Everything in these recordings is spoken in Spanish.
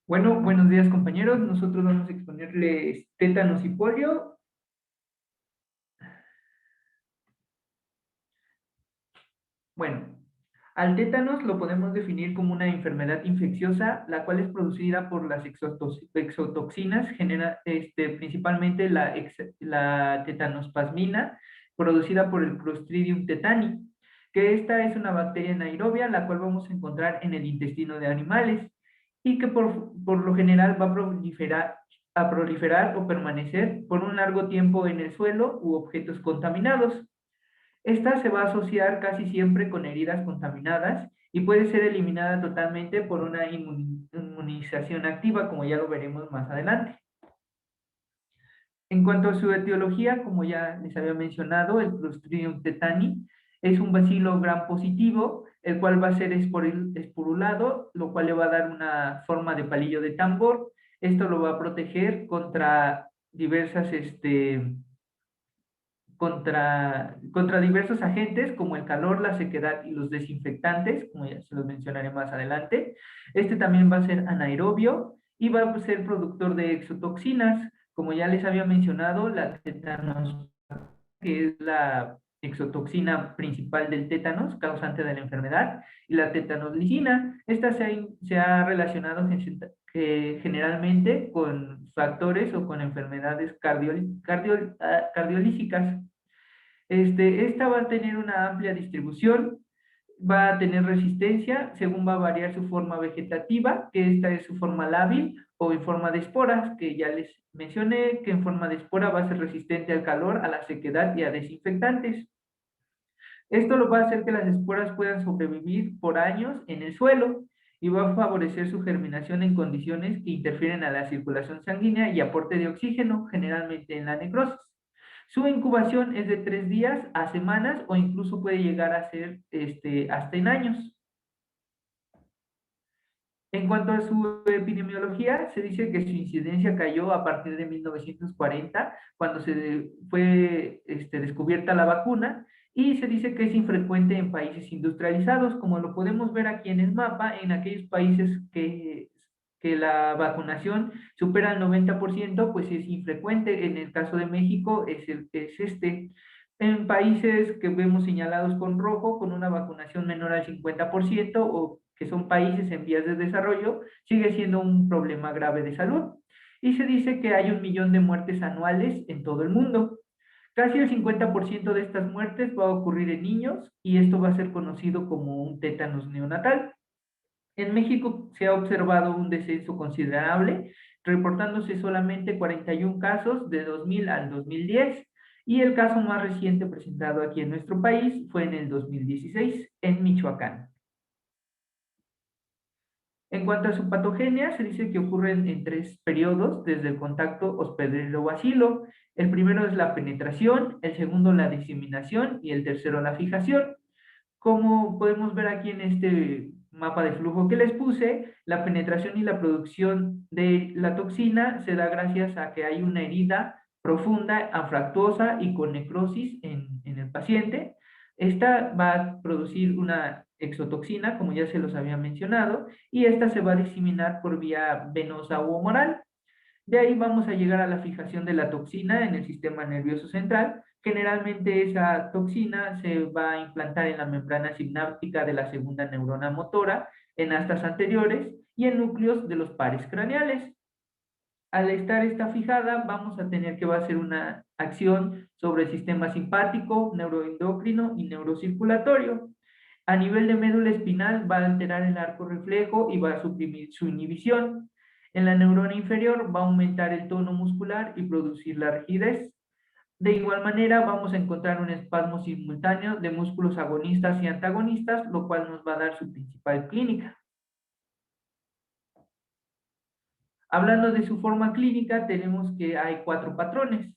Bueno, buenos días compañeros. Nosotros vamos a exponerles tétanos y polio. Bueno, al tétanos lo podemos definir como una enfermedad infecciosa, la cual es producida por las exotoxinas, principalmente la tetanospasmina, producida por el Clostridium tetani, que esta es una bacteria anaerobia, la cual vamos a encontrar en el intestino de animales y que por lo general va a proliferar o permanecer por un largo tiempo en el suelo u objetos contaminados. Esta se va a asociar casi siempre con heridas contaminadas y puede ser eliminada totalmente por una inmunización activa, como ya lo veremos más adelante. En cuanto a su etiología, como ya les había mencionado, el Clostridium tetani es un bacilo gram positivo, el cual va a ser esporulado, lo cual le va a dar una forma de palillo de tambor. Esto lo va a proteger contra contra diversos agentes como el calor, la sequedad y los desinfectantes, como ya se los mencionaré más adelante. Este también va a ser anaerobio y va a ser productor de exotoxinas, como ya les había mencionado, la tétanos, que es la exotoxina principal del tétanos, causante de la enfermedad, y la tétanoslicina. Esta se ha relacionado generalmente con factores o con enfermedades cardiolíticas. Esta va a tener una amplia distribución, va a tener resistencia según va a variar su forma vegetativa, que esta es su forma lábil o en forma de esporas, que ya les mencioné que en forma de espora va a ser resistente al calor, a la sequedad y a desinfectantes. Esto lo va a hacer que las esporas puedan sobrevivir por años en el suelo y va a favorecer su germinación en condiciones que interfieren a la circulación sanguínea y aporte de oxígeno, generalmente en la necrosis. Su incubación es de 3 días a semanas o incluso puede llegar a ser hasta en años. En cuanto a su epidemiología, se dice que su incidencia cayó a partir de 1940, cuando se fue descubierta la vacuna, y se dice que es infrecuente en países industrializados, como lo podemos ver aquí en el mapa, en aquellos países que la vacunación supera el 90%, pues es infrecuente. En el caso de México es este. En países que vemos señalados con rojo, con una vacunación menor al 50% o que son países en vías de desarrollo, sigue siendo un problema grave de salud. Y se dice que hay 1 millón de muertes anuales en todo el mundo. Casi el 50% de estas muertes va a ocurrir en niños y esto va a ser conocido como un tétanos neonatal. En México se ha observado un descenso considerable, reportándose solamente 41 casos de 2000 al 2010, y el caso más reciente presentado aquí en nuestro país fue en el 2016, en Michoacán. En cuanto a su patogenia, se dice que ocurren en 3 periodos desde el contacto hospedero-bacilo. El primero es la penetración, el segundo la diseminación y el tercero la fijación. Como podemos ver aquí en este mapa de flujo que les puse, la penetración y la producción de la toxina se da gracias a que hay una herida profunda, anfractuosa y con necrosis en el paciente. Esta va a producir una exotoxina, como ya se los había mencionado, y esta se va a diseminar por vía venosa u humoral. De ahí vamos a llegar a la fijación de la toxina en el sistema nervioso central. Generalmente esa toxina se va a implantar en la membrana sináptica de la segunda neurona motora, en astas anteriores y en núcleos de los pares craneales. Al estar esta fijada, vamos a tener que va a ser una acción sobre el sistema simpático, neuroendocrino y neurocirculatorio. A nivel de médula espinal va a alterar el arco reflejo y va a suprimir su inhibición. En la neurona inferior va a aumentar el tono muscular y producir la rigidez. De igual manera, vamos a encontrar un espasmo simultáneo de músculos agonistas y antagonistas, lo cual nos va a dar su principal clínica. Hablando de su forma clínica, tenemos que hay 4 patrones.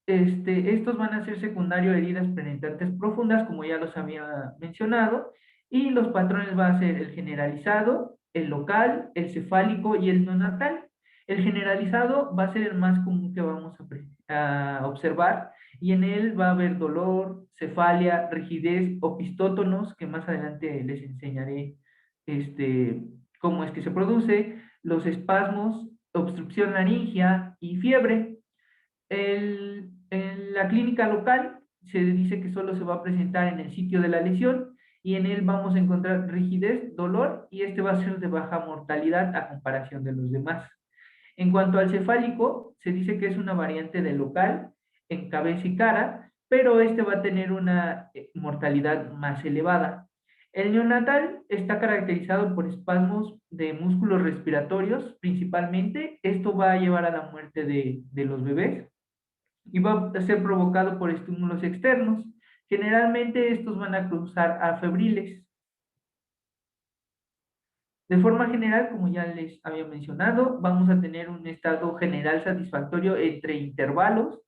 Estos van a ser secundario a heridas penetrantes profundas, como ya los había mencionado, y los patrones van a ser el generalizado, el local, el cefálico y el neonatal. El generalizado va a ser el más común que vamos a observar, y en él va a haber dolor, cefalia, rigidez, opistótonos, que más adelante les enseñaré cómo es que se produce, los espasmos, obstrucción laringea y fiebre. En la clínica local se dice que solo se va a presentar en el sitio de la lesión y en él vamos a encontrar rigidez, dolor y este va a ser de baja mortalidad a comparación de los demás. En cuanto al cefálico, se dice que es una variante del local en cabeza y cara, pero este va a tener una mortalidad más elevada. El neonatal está caracterizado por espasmos de músculos respiratorios, principalmente. Esto va a llevar a la muerte de los bebés y va a ser provocado por estímulos externos. Generalmente estos van a causar a febriles. De forma general, como ya les había mencionado, vamos a tener un estado general satisfactorio entre intervalos,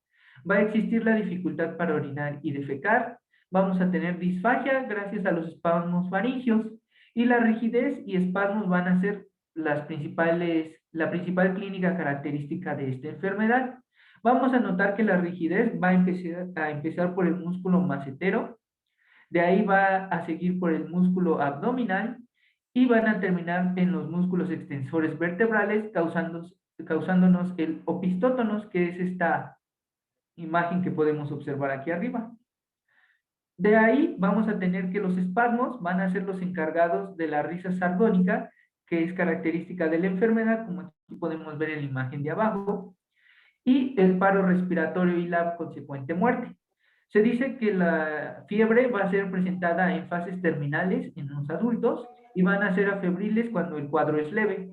va a existir la dificultad para orinar y defecar, vamos a tener disfagia gracias a los espasmos faringios y la rigidez y espasmos van a ser la principal clínica característica de esta enfermedad. Vamos a notar que la rigidez va a empezar por el músculo macetero, de ahí va a seguir por el músculo abdominal y van a terminar en los músculos extensores vertebrales causándonos el opistótonos, que es esta imagen que podemos observar aquí arriba. De ahí vamos a tener que los espasmos van a ser los encargados de la risa sardónica, que es característica de la enfermedad, como aquí podemos ver en la imagen de abajo, y el paro respiratorio y la consecuente muerte. Se dice que la fiebre va a ser presentada en fases terminales en los adultos y van a ser afebriles cuando el cuadro es leve.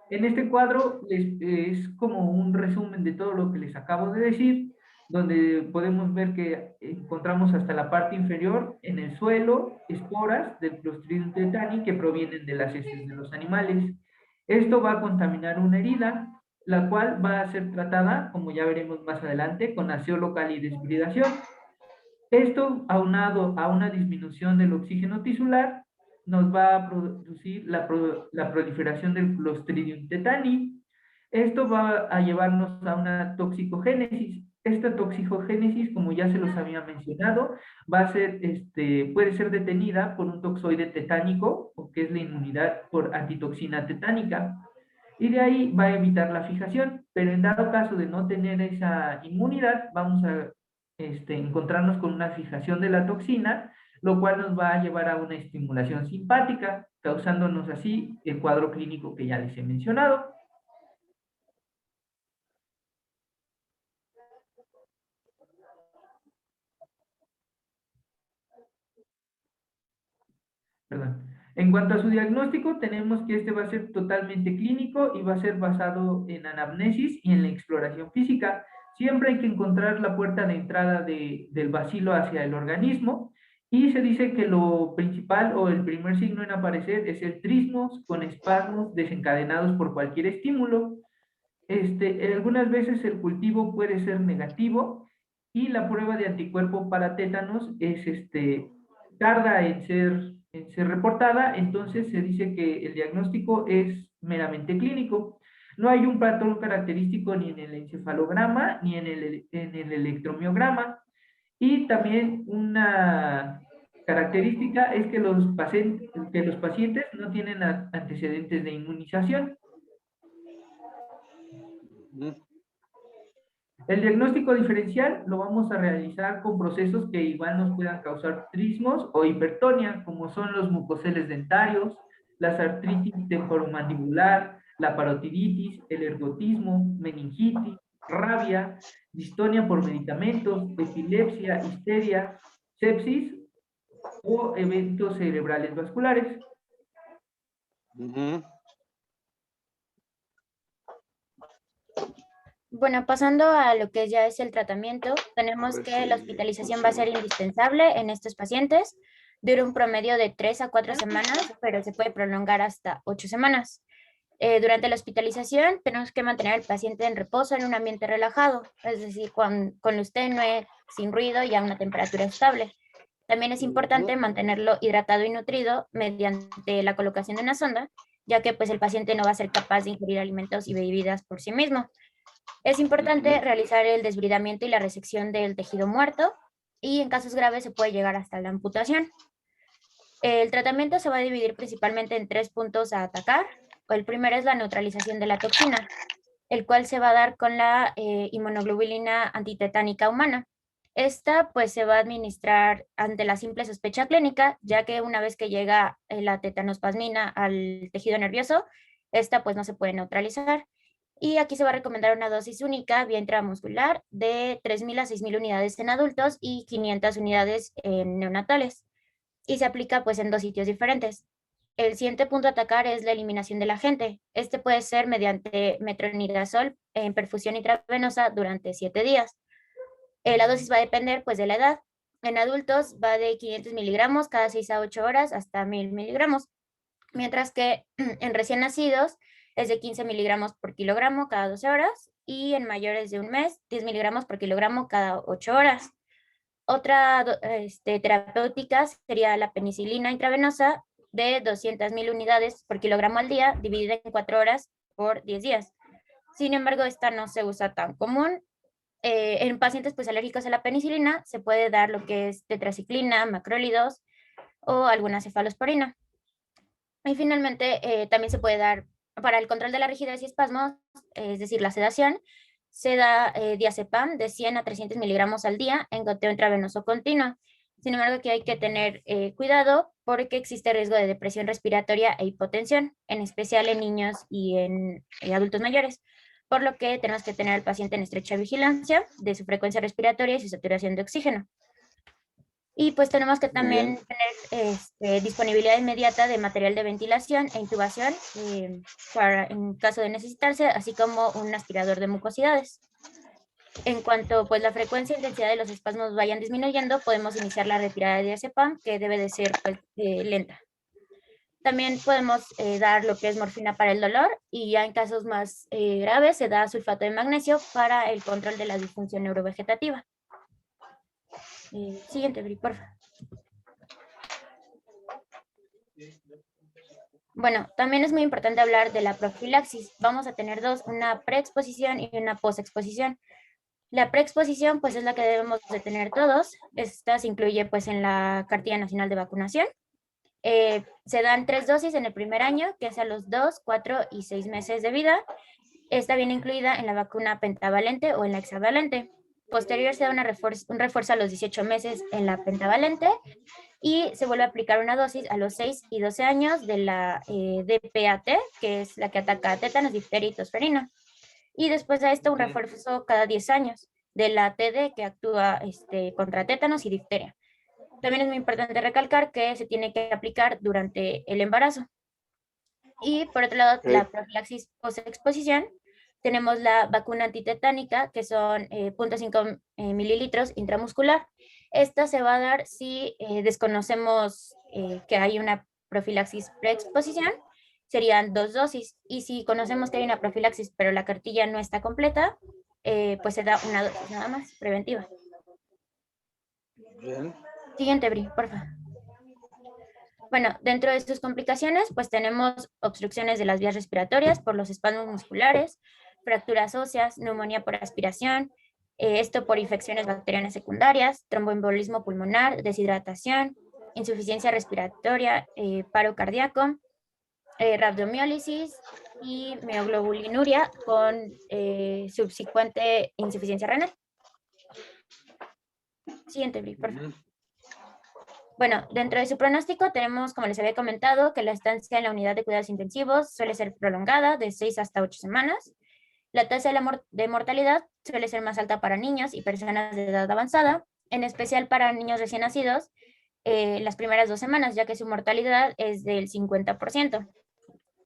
En este cuadro es como un resumen de todo lo que les acabo de decir, donde podemos ver que encontramos hasta la parte inferior en el suelo esporas del Clostridium tetani que provienen de las heces de los animales. Esto va a contaminar una herida, la cual va a ser tratada, como ya veremos más adelante, con aseo local y deshidratación. Esto, aunado a una disminución del oxígeno tisular, nos va a producir la proliferación del Clostridium tetani. Esto va a llevarnos a una toxicogénesis. Esta toxicogénesis, como ya se los había mencionado, va a ser, puede ser detenida por un toxoide tetánico, que es la inmunidad por antitoxina tetánica. Y de ahí va a evitar la fijación, pero en dado caso de no tener esa inmunidad, vamos a encontrarnos con una fijación de la toxina, lo cual nos va a llevar a una estimulación simpática, causándonos así el cuadro clínico que ya les he mencionado. Perdón. En cuanto a su diagnóstico, tenemos que este va a ser totalmente clínico y va a ser basado en anamnesis y en la exploración física. Siempre hay que encontrar la puerta de entrada del bacilo hacia el organismo y se dice que lo principal o el primer signo en aparecer es el trismos con espasmos desencadenados por cualquier estímulo. Algunas veces el cultivo puede ser negativo y la prueba de anticuerpo para tétanos tarda en ser reportada, entonces se dice que el diagnóstico es meramente clínico. No hay un patrón característico ni en el encefalograma ni en el electromiograma. Y también una característica es que los pacientes no tienen antecedentes de inmunización. El diagnóstico diferencial lo vamos a realizar con procesos que igual nos puedan causar trismos o hipertonia, como son los mucoceles dentarios, las artritis temporomandibular, la parotiditis, el ergotismo, meningitis, rabia, distonia por medicamentos, epilepsia, histeria, sepsis o eventos cerebrales vasculares. Bueno, pasando a lo que ya es el tratamiento, tenemos que la hospitalización va a ser indispensable en estos pacientes. Dura un promedio de 3 a 4 semanas, pero se puede prolongar hasta 8 semanas. Durante la hospitalización tenemos que mantener al paciente en reposo en un ambiente relajado, es decir, con luz tenue, sin ruido y a una temperatura estable. También es importante mantenerlo hidratado y nutrido mediante la colocación de una sonda, ya que pues, el paciente no va a ser capaz de ingerir alimentos y bebidas por sí mismo. Es importante realizar el desbridamiento y la resección del tejido muerto y en casos graves se puede llegar hasta la amputación. El tratamiento se va a dividir principalmente en 3 puntos a atacar. El primero es la neutralización de la toxina, el cual se va a dar con la inmunoglobulina antitetánica humana. Esta pues se va a administrar ante la simple sospecha clínica, ya que una vez que llega la tetanospasmina al tejido nervioso, esta pues no se puede neutralizar. Y aquí se va a recomendar una dosis única vía intramuscular de 3.000 a 6.000 unidades en adultos y 500 unidades en neonatales. Y se aplica pues en 2 sitios diferentes. El siguiente punto a atacar es la eliminación del agente. Este puede ser mediante metronidazol en perfusión intravenosa durante 7 días. La dosis va a depender pues de la edad. En adultos va de 500 miligramos cada 6 a 8 horas hasta 1.000 miligramos, mientras que en recién nacidos es de 15 miligramos por kilogramo cada 12 horas y en mayores de un mes 10 miligramos por kilogramo cada 8 horas. Otra terapéutica sería la penicilina intravenosa de 200.000 unidades por kilogramo al día, dividida en 4 horas por 10 días. Sin embargo, esta no se usa tan común. En pacientes pues, alérgicos a la penicilina se puede dar lo que es tetraciclina, macrólidos o alguna cefalosporina. Y finalmente también se puede dar para el control de la rigidez y espasmos, es decir, la sedación, se da diazepam de 100 a 300 miligramos al día en goteo intravenoso continuo. Sin embargo, aquí hay que tener cuidado porque existe riesgo de depresión respiratoria e hipotensión, en especial en niños y en adultos mayores, por lo que tenemos que tener al paciente en estrecha vigilancia de su frecuencia respiratoria y su saturación de oxígeno. Y pues tenemos que Muy bien. también tener disponibilidad inmediata de material de ventilación e intubación para, en caso de necesitarse, así como un aspirador de mucosidades. En cuanto pues la frecuencia e intensidad de los espasmos vayan disminuyendo, podemos iniciar la retirada de diazepam, que debe de ser pues, lenta. También podemos dar lo que es morfina para el dolor y ya en casos más graves se da sulfato de magnesio para el control de la disfunción neurovegetativa. Siguiente, Bri, por favor. Bueno, también es muy importante hablar de la profilaxis. Vamos a tener dos, una preexposición y una posexposición. La preexposición, pues, es la que debemos de tener todos. Esta se incluye, pues, en la Cartilla Nacional de Vacunación. Se dan 3 dosis en el primer año, que es a los 2, 4 y 6 meses de vida. Está bien incluida en la vacuna pentavalente o en la hexavalente. Posterior se da un refuerzo a los 18 meses en la pentavalente y se vuelve a aplicar una dosis a los 6 y 12 años de la DPAT, que es la que ataca a tétanos, difteria y tosferina. Y después a esto un refuerzo cada 10 años de la TD, que actúa contra tétanos y difteria. También es muy importante recalcar que se tiene que aplicar durante el embarazo. Y por otro lado, la profilaxis post-exposición, tenemos la vacuna antitetánica, que son 0.5 mililitros intramuscular. Esta se va a dar si desconocemos que hay una profilaxis preexposición, serían 2 dosis. Y si conocemos que hay una profilaxis, pero la cartilla no está completa, pues se da una dosis nada más, preventiva. Bien. Siguiente, Bri, por favor. Bueno, dentro de sus complicaciones, pues tenemos obstrucciones de las vías respiratorias por los espasmos musculares, fracturas óseas, neumonía por aspiración, esto por infecciones bacterianas secundarias, tromboembolismo pulmonar, deshidratación, insuficiencia respiratoria, paro cardíaco, rabdomiólisis y mioglobulinuria con subsecuente insuficiencia renal. Siguiente, Bri, por favor. Bueno, dentro de su pronóstico tenemos, como les había comentado, que la estancia en la unidad de cuidados intensivos suele ser prolongada de 6 hasta 8 semanas. La tasa de mortalidad suele ser más alta para niños y personas de edad avanzada, en especial para niños recién nacidos, las primeras 2 semanas, ya que su mortalidad es del 50%.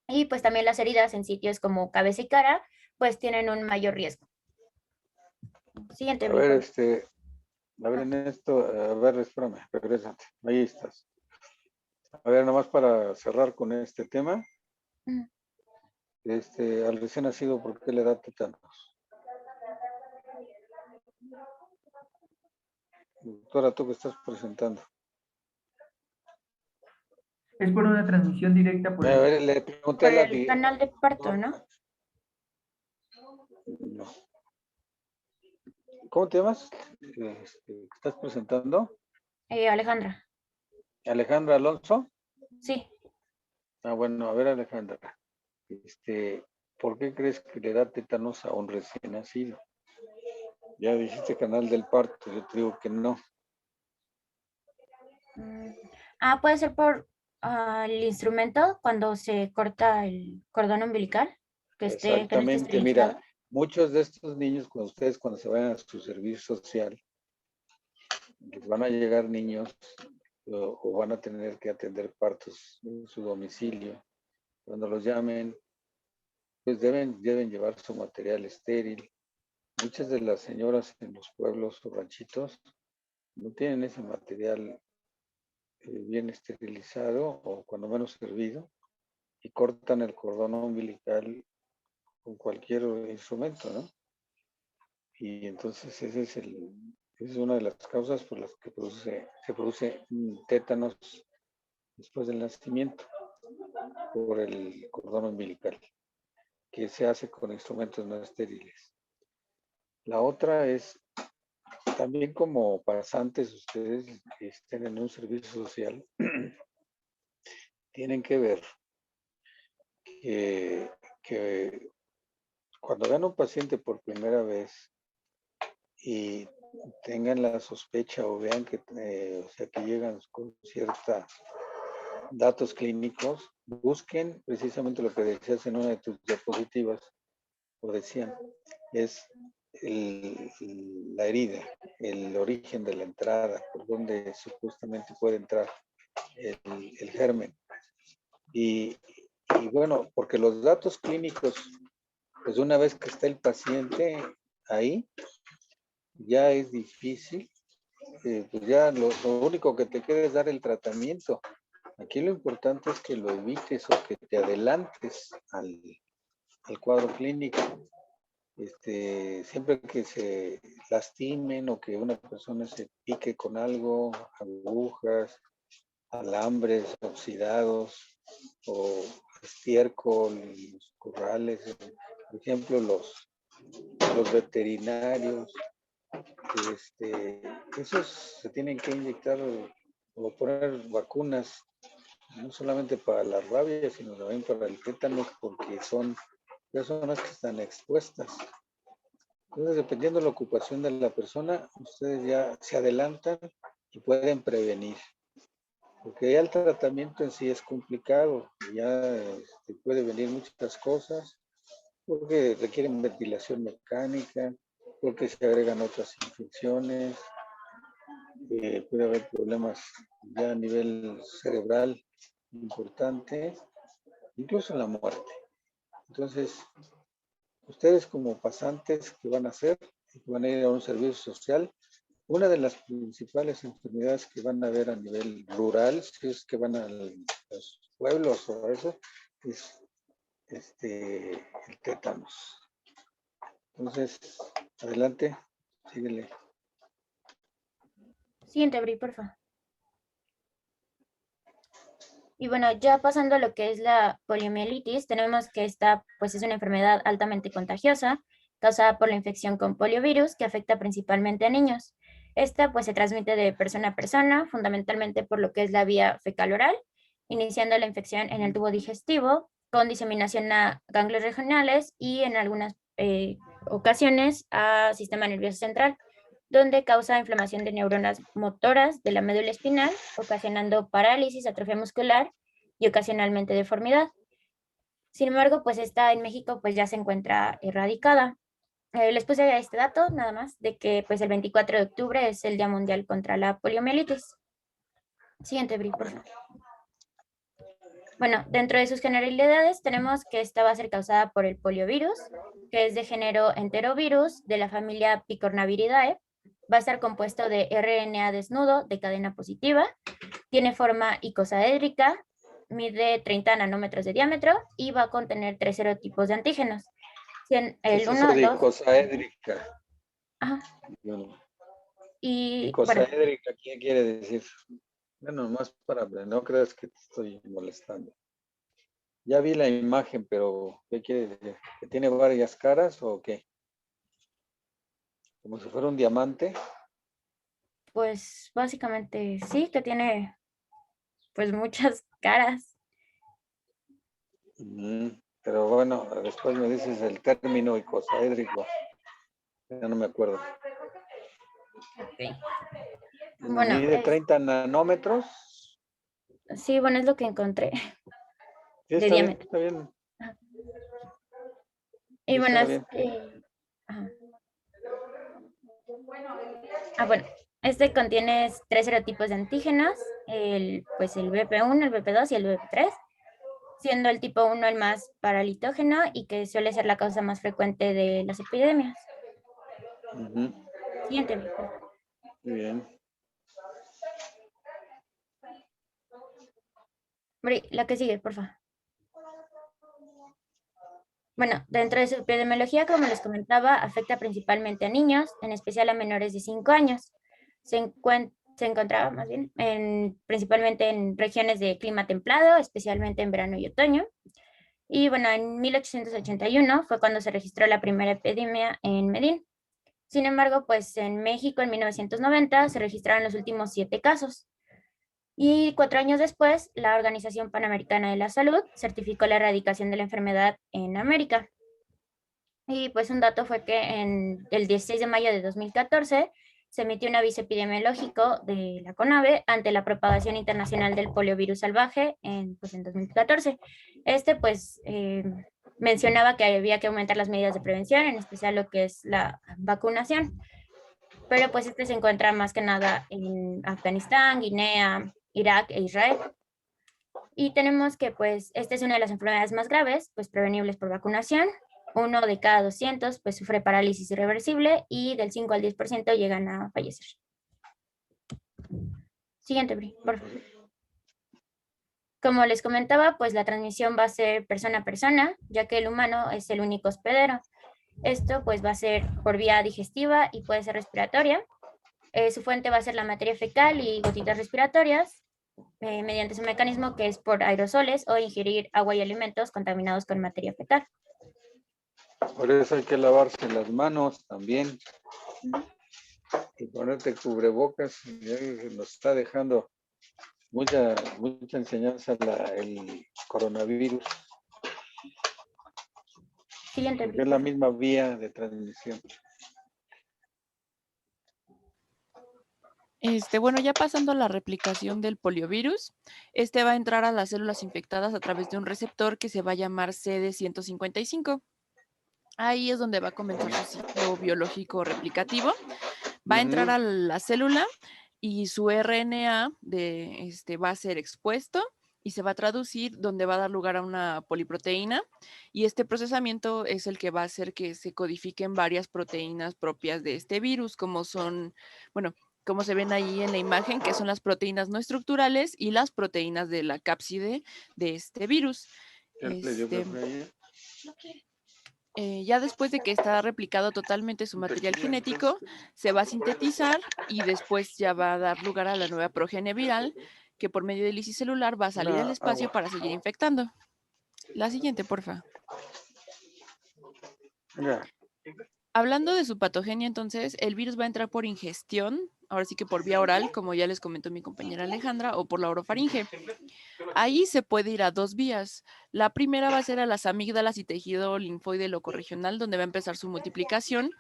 Y pues también las heridas en sitios como cabeza y cara, pues tienen un mayor riesgo. Siguiente. A ver, a ver, en esto, a ver, espérame, regrésate. Ahí estás. A ver, nomás para cerrar con este tema. Al recién nacido, ¿por qué le da tétanos? Doctora, tú que estás presentando. Es por una transmisión directa por A ver, le pregunté por el canal de parto, ¿no? No. ¿Cómo te llamas? ¿Estás presentando? Alejandra. Alejandra Alonso. Sí. Ah, bueno, a ver, Alejandra. ¿Por qué crees que le da tétanos a un recién nacido? Ya dijiste canal del parto, yo te digo que no. Puede ser por el instrumento cuando se corta el cordón umbilical, que no esté Exactamente, esterilizado. mira, muchos de estos niños, cuando se vayan a su servicio social, les van a llegar niños o van a tener que atender partos en su domicilio. Cuando los llamen, pues deben llevar su material estéril. Muchas de las señoras en los pueblos o ranchitos no tienen ese material bien esterilizado o cuando menos servido y cortan el cordón umbilical con cualquier instrumento, ¿no? Y entonces esa es una de las causas por las que se produce tétanos después del nacimiento por el cordón umbilical, que se hace con instrumentos no estériles. La otra es, también como pasantes, ustedes que estén en un servicio social, tienen que ver que cuando vean a un paciente por primera vez y tengan la sospecha o vean que llegan con cierta datos clínicos, busquen precisamente lo que decías en una de tus diapositivas, o decían, es la herida, el origen de la entrada, por donde supuestamente puede entrar el germen. Y bueno, porque los datos clínicos, pues una vez que está el paciente ahí, ya es difícil, pues ya lo único que te queda es dar el tratamiento. Aquí lo importante es que lo evites o que te adelantes al cuadro clínico. Siempre que se lastimen o que una persona se pique con algo, agujas, alambres oxidados o estiércol, los corrales, por ejemplo, los veterinarios, esos se tienen que inyectar o poner vacunas, no solamente para la rabia, sino también para el tétano, porque son personas que están expuestas. Entonces, dependiendo de la ocupación de la persona, ustedes ya se adelantan y pueden prevenir. Porque ya el tratamiento en sí es complicado, ya puede venir muchas cosas, porque requieren ventilación mecánica, porque se agregan otras infecciones, puede haber problemas ya a nivel cerebral importante, incluso la muerte. Entonces, ustedes como pasantes que van a hacer, que van a ir a un servicio social, una de las principales enfermedades que van a ver a nivel rural, si es que van a los pueblos o eso, es el tétanos. Entonces, adelante, síguele. Siguiente, Bri, por favor. Y bueno, ya pasando a lo que es la poliomielitis, tenemos que esta pues es una enfermedad altamente contagiosa causada por la infección con poliovirus que afecta principalmente a niños. Esta pues se transmite de persona a persona, fundamentalmente por lo que es la vía fecal-oral, iniciando la infección en el tubo digestivo, con diseminación a ganglios regionales y en algunas ocasiones a sistema nervioso central, donde causa inflamación de neuronas motoras de la médula espinal, ocasionando parálisis, atrofia muscular y ocasionalmente deformidad. Sin embargo, pues esta en México pues ya se encuentra erradicada. Les puse este dato nada más de que pues el 24 de octubre es el Día Mundial contra la Poliomielitis. Siguiente, Bri, por favor. Bueno, dentro de sus generalidades tenemos que esta va a ser causada por el poliovirus, que es de género enterovirus de la familia Picornaviridae. Va a estar compuesto de RNA desnudo de cadena positiva, tiene forma icosaédrica, mide 30 nanómetros de diámetro y va a contener 3 serotipos de antígenos. El Eso es 1, 2, icosaédrica. Bueno, y bueno, icosaédrica, ¿qué quiere decir? Bueno, más para no creas que te estoy molestando. Ya vi la imagen, pero ¿qué quiere decir? ¿Que tiene varias caras o qué? Como si fuera un diamante. pues básicamente sí, que tiene pues muchas caras. Pero bueno, después me dices el término icosaédrico. Ya no me acuerdo. Ok. Bueno, Mide 30 nanómetros. sí, bueno, es lo que encontré Sí, de está bien, diámetro. está bien. Y Sí, bueno, está bien. ajá. Bueno, este contiene 3 serotipos de antígenos, pues el BP1, el BP2 y el BP3, siendo el tipo 1 el más paralitógeno y que suele ser la causa más frecuente de las epidemias. Ujú. Siguiente, por favor. Muy bien. La que sigue, por favor. Bueno, dentro de su epidemiología, como les comentaba, afecta principalmente a niños, en especial a menores de 5 años. Se encontraba más bien principalmente en regiones de clima templado, especialmente en verano y otoño. Y bueno, en 1881 fue cuando se registró la primera epidemia en Medellín. Sin embargo, pues en México en 1990 se registraron los últimos 7 casos. Y 4 años después, la Organización Panamericana de la Salud certificó la erradicación de la enfermedad en América. Y pues un dato fue que en el 16 de mayo de 2014 se emitió un aviso epidemiológico de la CONAVE ante la propagación internacional del poliovirus salvaje pues en 2014. Pues mencionaba que había que aumentar las medidas de prevención, en especial lo que es la vacunación. Pero pues se encuentra más que nada en Afganistán, Guinea, Irak e Israel. Y tenemos que pues esta es una de las enfermedades más graves, pues prevenibles por vacunación. 1 de cada 200 pues sufre parálisis irreversible y del 5 al 10% llegan a fallecer. Siguiente, Bri, por favor. Como les comentaba, pues la transmisión va a ser persona a persona, ya que el humano es el único hospedero. Esto pues va a ser por vía digestiva y puede ser respiratoria. Su fuente va a ser la materia fecal y gotitas respiratorias, mediante su mecanismo que es por aerosoles o ingerir agua y alimentos contaminados con materia fecal. Por eso hay que lavarse las manos también y ponerte cubrebocas. Ya nos está dejando mucha enseñanza el coronavirus, Siguiente, porque es la misma vía de transmisión. Bueno, ya pasando a la replicación del poliovirus, va a entrar a las células infectadas a través de un receptor que se va a llamar CD155. Ahí es donde va a comenzar su ciclo biológico replicativo. Va a entrar a la célula y su RNA va a ser expuesto y se va a traducir, donde va a dar lugar a una poliproteína, y este procesamiento es el que va a hacer que se codifiquen varias proteínas propias de este virus, como son, bueno, como se ven ahí en la imagen, que son las proteínas no estructurales y las proteínas de la cápside de este virus. Ya después de que está replicado totalmente su material genético, se va a sintetizar y después ya va a dar lugar a la nueva progenie viral, que por medio de lisis celular va a salir al espacio para seguir infectando. La siguiente, porfa. Hablando de su patogenia, entonces, el virus va a entrar por ingestión, ahora sí que por vía oral, como ya les comentó mi compañera Alejandra, o por la orofaringe. Ahí se puede ir a 2 vías. La primera va a ser a las amígdalas y tejido linfoide locorregional, donde va a empezar su multiplicación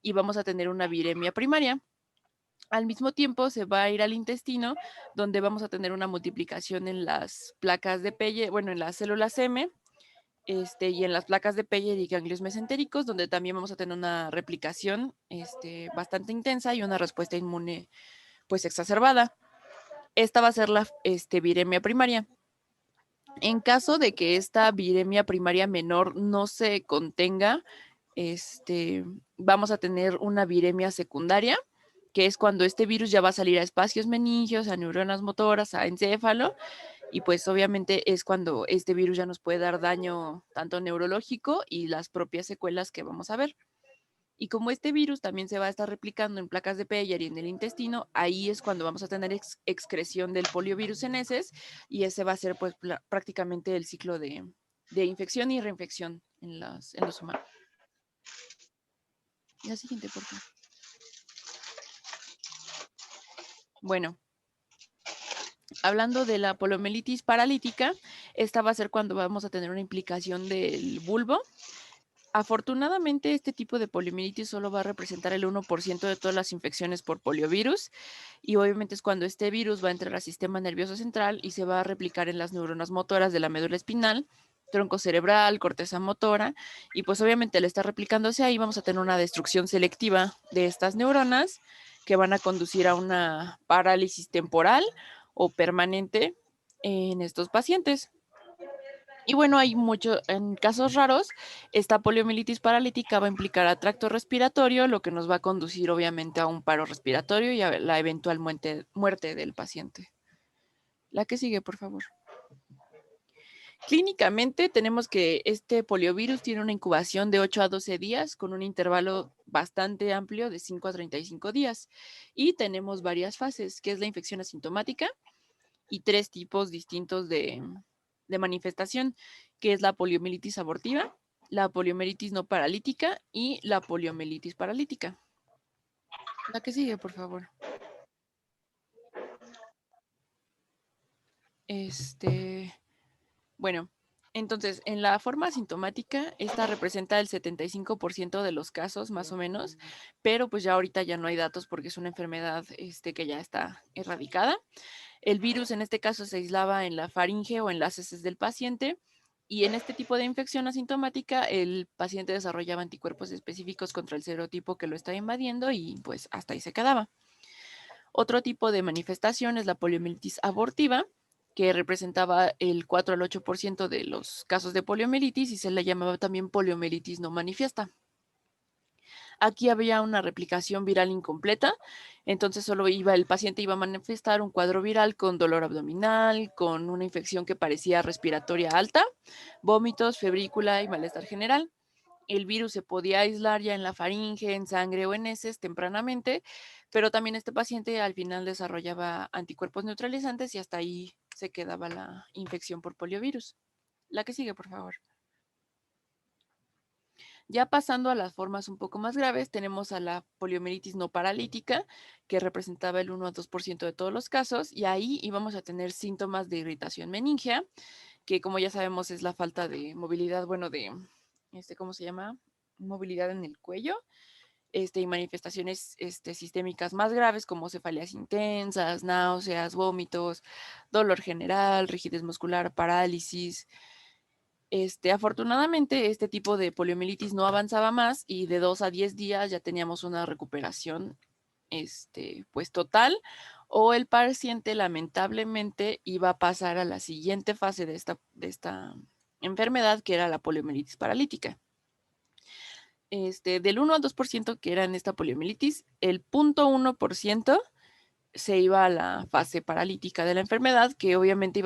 y vamos a tener una viremia primaria. Al mismo tiempo se va a ir al intestino, donde vamos a tener una multiplicación en las placas de Peyer, bueno, en las células M, y en las placas de Peyer y ganglios mesentéricos, donde también vamos a tener una replicación bastante intensa y una respuesta inmune pues exacerbada. Esta va a ser la viremia primaria. En caso de que esta viremia primaria menor no se contenga, vamos a tener una viremia secundaria, que es cuando este virus ya va a salir a espacios meningios, a neuronas motoras, a encéfalo, y pues obviamente es cuando este virus ya nos puede dar daño tanto neurológico y las propias secuelas que vamos a ver. Y como este virus también se va a estar replicando en placas de Peyer y en el intestino, ahí es cuando vamos a tener excreción del poliovirus en heces, y ese va a ser pues prácticamente el ciclo de infección y reinfección en los humanos. La siguiente, por favor. Bueno, Hablando de la poliomielitis paralítica, esta va a ser cuando vamos a tener una implicación del bulbo. Afortunadamente, este tipo de poliomielitis solo va a representar el 1% de todas las infecciones por poliovirus, y obviamente es cuando este virus va a entrar al sistema nervioso central y se va a replicar en las neuronas motoras de la médula espinal, tronco cerebral, corteza motora, y pues obviamente al estar replicándose ahí vamos a tener una destrucción selectiva de estas neuronas que van a conducir a una parálisis temporal o permanente en estos pacientes. Y bueno, hay mucho, en casos raros, esta poliomielitis paralítica va a implicar a tracto respiratorio, lo que nos va a conducir obviamente a un paro respiratorio y a la eventual muerte del paciente. La que sigue, por favor. Clínicamente tenemos que este poliovirus tiene una incubación de 8 a 12 días con un intervalo bastante amplio de 5 a 35 días. Y tenemos varias fases, que es la infección asintomática y 3 tipos distintos de manifestación, que es la poliomielitis abortiva, la poliomielitis no paralítica y la poliomielitis paralítica. La que sigue, por favor. Bueno, entonces, en la forma asintomática, esta representa el 75% de los casos, más o menos, pero pues ya ahorita ya no hay datos porque es una enfermedad que ya está erradicada. El virus en este caso se aislaba en la faringe o en las heces del paciente, y en este tipo de infección asintomática el paciente desarrollaba anticuerpos específicos contra el serotipo que lo está invadiendo y pues hasta ahí se quedaba. Otro tipo de manifestación es la poliomielitis abortiva, que representaba el 4 al 8% de los casos de poliomielitis y se le llamaba también poliomielitis no manifiesta. Aquí había una replicación viral incompleta, entonces solo el paciente iba a manifestar un cuadro viral con dolor abdominal, con una infección que parecía respiratoria alta, vómitos, febrícula y malestar general. El virus se podía aislar ya en la faringe, en sangre o en heces tempranamente, pero también este paciente al final desarrollaba anticuerpos neutralizantes y hasta ahí se quedaba la infección por poliovirus. La que sigue, por favor. Ya pasando a las formas un poco más graves, tenemos a la poliomielitis no paralítica, que representaba el 1 a 2% de todos los casos, y ahí íbamos a tener síntomas de irritación meningea, que como ya sabemos es la falta de movilidad, bueno, ¿cómo se llama? Movilidad en el cuello, y manifestaciones sistémicas más graves como cefaleas intensas, náuseas, vómitos, dolor general, rigidez muscular, parálisis. Afortunadamente, este tipo de poliomielitis no avanzaba más y de 2 a 10 días ya teníamos una recuperación pues total, o el paciente lamentablemente iba a pasar a la siguiente fase de esta enfermedad, que era la poliomielitis paralítica. Del 1 al 2% que era en esta poliomielitis, el 0.1% se iba a la fase paralítica de la enfermedad, que obviamente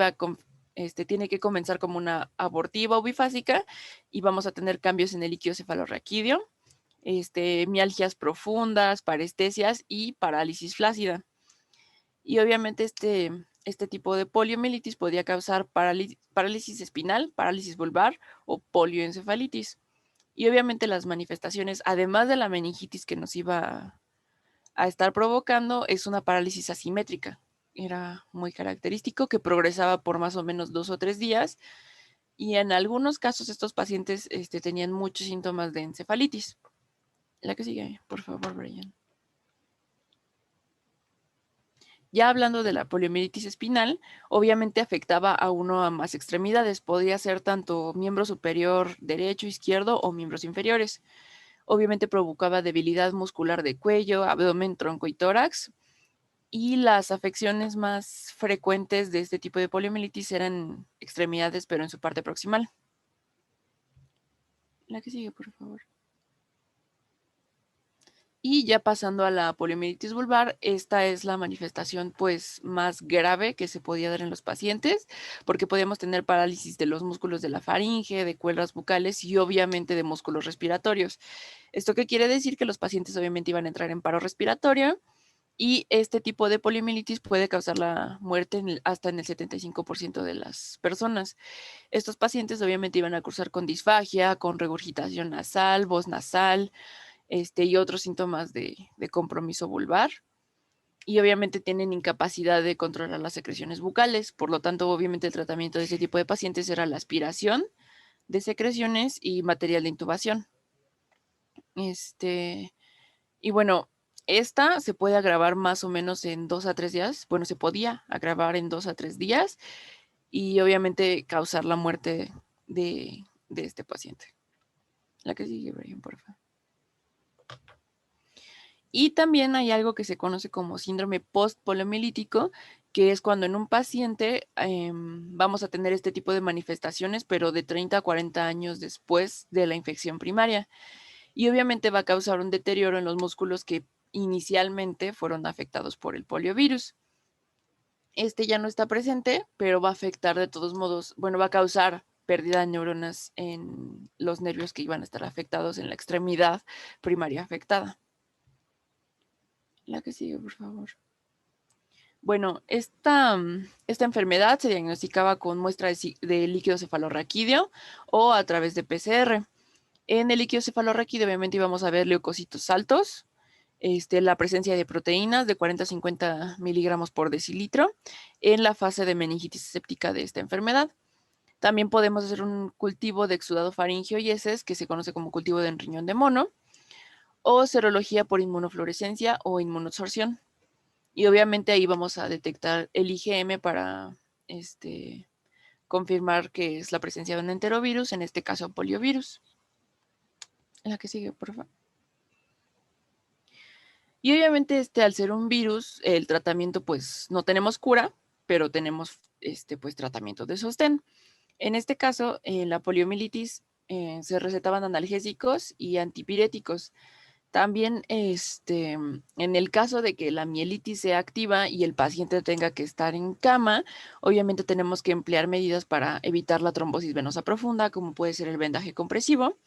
tiene que comenzar como una abortiva o bifásica, y vamos a tener cambios en el líquido cefalorraquídeo, mialgias profundas, parestesias y parálisis flácida. Y obviamente este tipo de poliomielitis podía causar parálisis espinal, parálisis vulvar o polioencefalitis. Y obviamente las manifestaciones, además de la meningitis que nos iba a estar provocando, es una parálisis asimétrica. Era muy característico, que progresaba por más o menos 2 o 3 días, y en algunos casos estos pacientes tenían muchos síntomas de encefalitis. La que sigue, por favor, Brian. Ya hablando de la poliomielitis espinal, obviamente afectaba a uno a más extremidades. Podía ser tanto miembro superior derecho, izquierdo o miembros inferiores. Obviamente provocaba debilidad muscular de cuello, abdomen, tronco y tórax. Y las afecciones más frecuentes de este tipo de poliomielitis eran extremidades, pero en su parte proximal. La que sigue, por favor. Y ya pasando a la poliomielitis vulvar, esta es la manifestación pues más grave que se podía dar en los pacientes, porque podíamos tener parálisis de los músculos de la faringe, de cuerdas bucales y obviamente de músculos respiratorios. ¿Esto qué quiere decir? Que los pacientes obviamente iban a entrar en paro respiratorio, y este tipo de poliomielitis puede causar la muerte hasta en el 75% de las personas. Estos pacientes obviamente iban a cursar con disfagia, con regurgitación nasal, voz nasal, y otros síntomas de compromiso vulvar. y obviamente tienen incapacidad de controlar las secreciones bucales. Por lo tanto, obviamente el tratamiento de este tipo de pacientes era la aspiración de secreciones y material de intubación. Y bueno, esta se puede agravar más o menos en 2 a 3 días. Bueno, se podía agravar en 2 a 3 días y obviamente causar la muerte de este paciente. La que sigue, Brian, por favor. Y también hay algo que se conoce como síndrome post-poliomielítico, que es cuando en un paciente vamos a tener este tipo de manifestaciones, pero de 30 a 40 años después de la infección primaria. Y obviamente va a causar un deterioro en los músculos que inicialmente fueron afectados por el poliovirus. Este ya no está presente, pero va a afectar de todos modos, bueno, va a causar pérdida de neuronas en los nervios que iban a estar afectados en la extremidad primaria afectada. La que sigue, por favor. Bueno, esta enfermedad se diagnosticaba con muestra de líquido cefalorraquídeo o a través de PCR. En el líquido cefalorraquídeo obviamente íbamos a ver leucocitos altos, la presencia de proteínas de 40 a 50 miligramos por decilitro en la fase de meningitis séptica de esta enfermedad. También podemos hacer un cultivo de exudado faríngeo y heces, que se conoce como cultivo de riñón de mono, o serología por inmunofluorescencia o inmunoabsorción. Y obviamente ahí vamos a detectar el IgM para confirmar que es la presencia de un enterovirus, en este caso poliovirus. La que sigue, por favor. Y obviamente al ser un virus, el tratamiento pues no tenemos cura, pero tenemos pues tratamiento de sostén. En este caso, en la poliomielitis se recetaban analgésicos y antipiréticos. También en el caso de que la mielitis sea activa y el paciente tenga que estar en cama, obviamente tenemos que emplear medidas para evitar la trombosis venosa profunda, como puede ser el vendaje compresivo.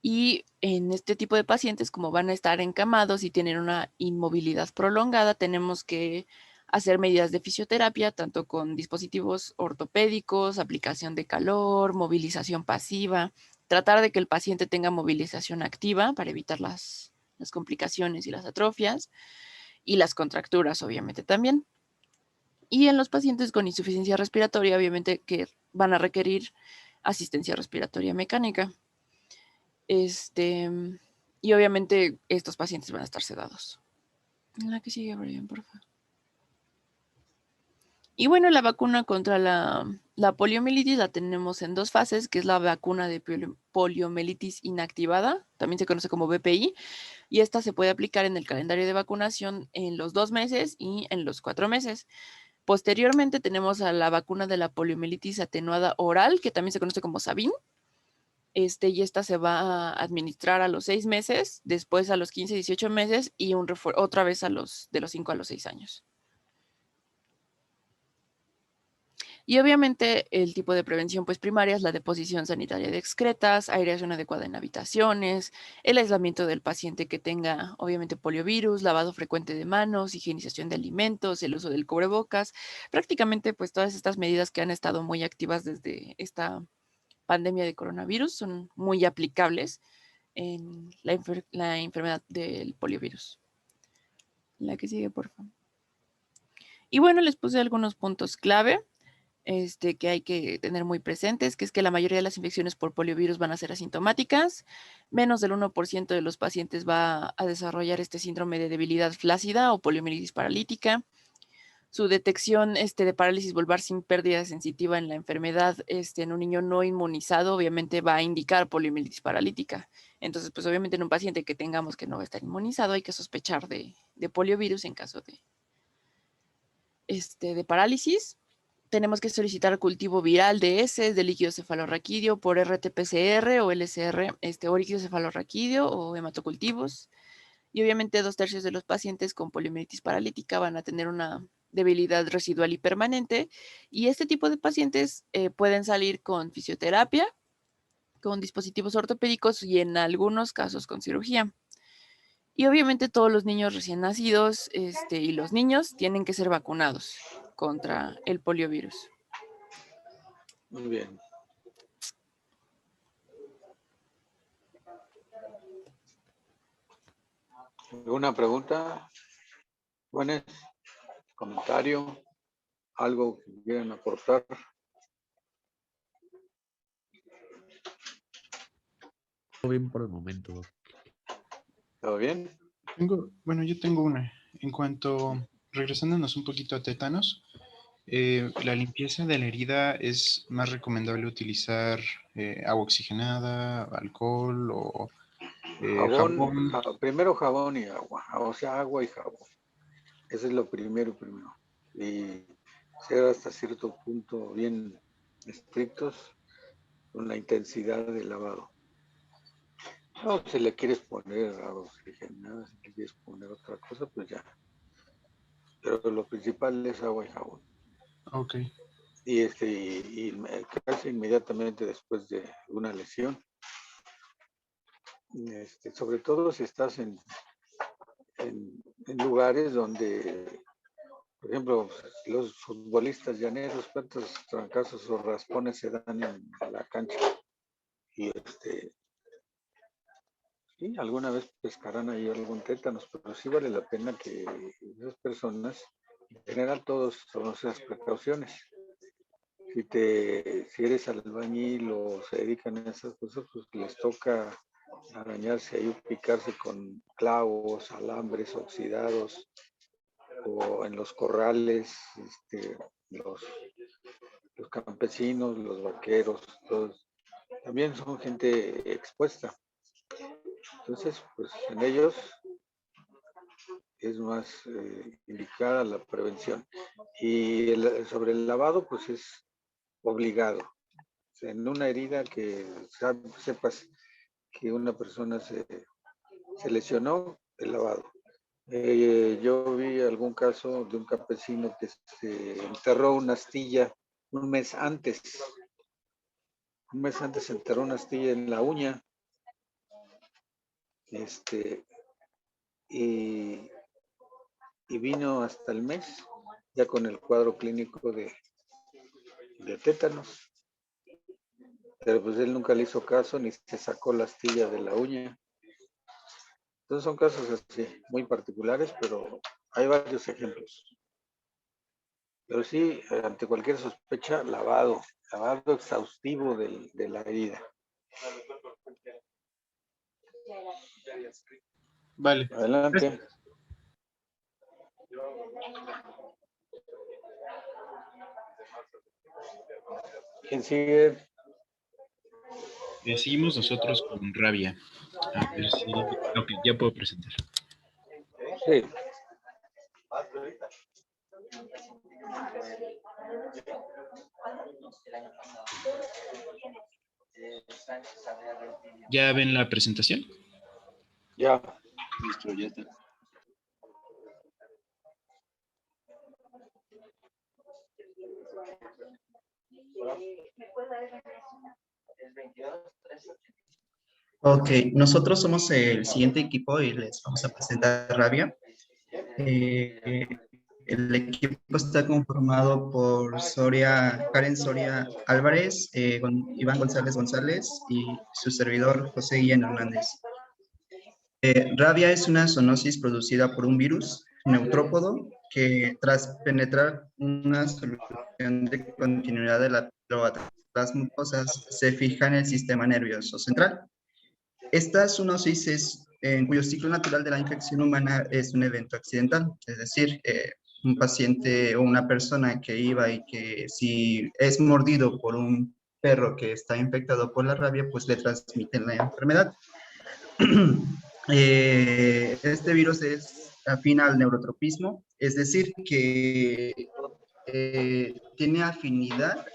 Y en este tipo de pacientes, como van a estar encamados y tienen una inmovilidad prolongada, tenemos que hacer medidas de fisioterapia, tanto con dispositivos ortopédicos, aplicación de calor, movilización pasiva, tratar de que el paciente tenga movilización activa para evitar las complicaciones y las atrofias y las contracturas, obviamente también. Y en los pacientes con insuficiencia respiratoria, obviamente que van a requerir asistencia respiratoria mecánica. Y obviamente estos pacientes van a estar sedados. La que sigue, Brian, por favor. Y bueno, la vacuna contra la poliomielitis la tenemos en 2 fases, que es la vacuna de poliomielitis inactivada, también se conoce como VPI, y esta se puede aplicar en el calendario de vacunación en los 2 meses y en los 4 meses. Posteriormente tenemos a la vacuna de la poliomielitis atenuada oral, que también se conoce como Sabin. Y esta se va a administrar a los 6 meses, después a los 15, 18 meses y otra vez de los 5 a los 6 años. Y obviamente el tipo de prevención pues primaria es la deposición sanitaria de excretas, aireación adecuada en habitaciones, el aislamiento del paciente que tenga obviamente poliovirus, lavado frecuente de manos, higienización de alimentos, el uso del cubrebocas, prácticamente pues todas estas medidas que han estado muy activas desde esta pandemia de coronavirus son muy aplicables en la enfermedad del poliovirus. La que sigue, por favor. Y bueno, les puse algunos puntos clave que hay que tener muy presentes, que es que la mayoría de las infecciones por poliovirus van a ser asintomáticas, menos del 1% de los pacientes va a desarrollar este síndrome de debilidad flácida o poliomielitis paralítica. Su detección de parálisis vulvar sin pérdida sensitiva en la enfermedad en un niño no inmunizado obviamente va a indicar poliomielitis paralítica. Entonces, pues obviamente en un paciente que tengamos que no va a estar inmunizado hay que sospechar de poliovirus en caso de parálisis. Tenemos que solicitar cultivo viral de heces, de líquido cefalorraquídeo por RT-PCR o LCR, o líquido cefalorraquídeo o hematocultivos. Y obviamente 2/3 de los pacientes con poliomielitis paralítica van a tener una debilidad residual y permanente. Y este tipo de pacientes pueden salir con fisioterapia, con dispositivos ortopédicos y en algunos casos con cirugía. Y obviamente todos los niños recién nacidos y los niños tienen que ser vacunados contra el poliovirus. Muy bien. ¿Alguna pregunta? Buenas, comentario, algo que quieran aportar. Todo bien por el momento, Doc. ¿Todo bien? Yo tengo una. En cuanto, regresándonos un poquito a tétanos, la limpieza de la herida es más recomendable utilizar agua oxigenada, alcohol o Jabón, jabón. primero jabón y agua, o sea, agua y jabón. Eso es lo primero. Y ser hasta cierto punto bien estrictos con la intensidad del lavado. No, si le quieres poner agua oxigenada, si le quieres poner otra cosa, pues ya. Pero lo principal es agua y jabón. Ok. Y casi inmediatamente después de una lesión, sobre todo si estás en lugares donde, por ejemplo, los futbolistas llaneros, cuántos trancazos o raspones se dan en la cancha. Y sí, alguna vez pescarán ahí algún tétanos, pero sí vale la pena que esas personas, en general todos tomemos esas precauciones. Si eres albañil o se dedican a esas cosas, pues les toca arañarse ahí, picarse con clavos, alambres oxidados, o en los corrales, los campesinos, los vaqueros, todos, también son gente expuesta. Entonces, pues en ellos es más indicada la prevención. Y sobre el lavado, pues es obligado. O sea, en una herida que sepas que una persona se lesionó, el lavado. Yo vi algún caso de un campesino que se enterró una astilla un mes antes. Un mes antes se enterró una astilla en la uña. Y vino hasta el mes ya con el cuadro clínico de tétanos. Pero pues él nunca le hizo caso ni se sacó la astilla de la uña. Entonces son casos así, muy particulares, pero hay varios ejemplos. Pero sí, ante cualquier sospecha, lavado exhaustivo de la herida. Vale. Adelante. ¿Quién sigue? Seguimos nosotros con rabia. A ver si... Ok, ya puedo presentar. Sí. ¿Ya ven la presentación? Ya. Listo, ya está. Ok, nosotros somos el siguiente equipo y les vamos a presentar Rabia. El equipo está conformado por Karen Soria Álvarez, Iván González González y su servidor José Guillén Hernández. Rabia es una zoonosis producida por un virus neutrópodo que tras penetrar una solución de continuidad de las mucosas se fija en el sistema nervioso central. Esta zoonosis en cuyo ciclo natural de la infección humana es un evento accidental, es decir, un paciente o una persona que iba y que si es mordido por un perro que está infectado por la rabia, pues le transmiten la enfermedad. Este virus es afín al neurotropismo, es decir, que tiene afinidad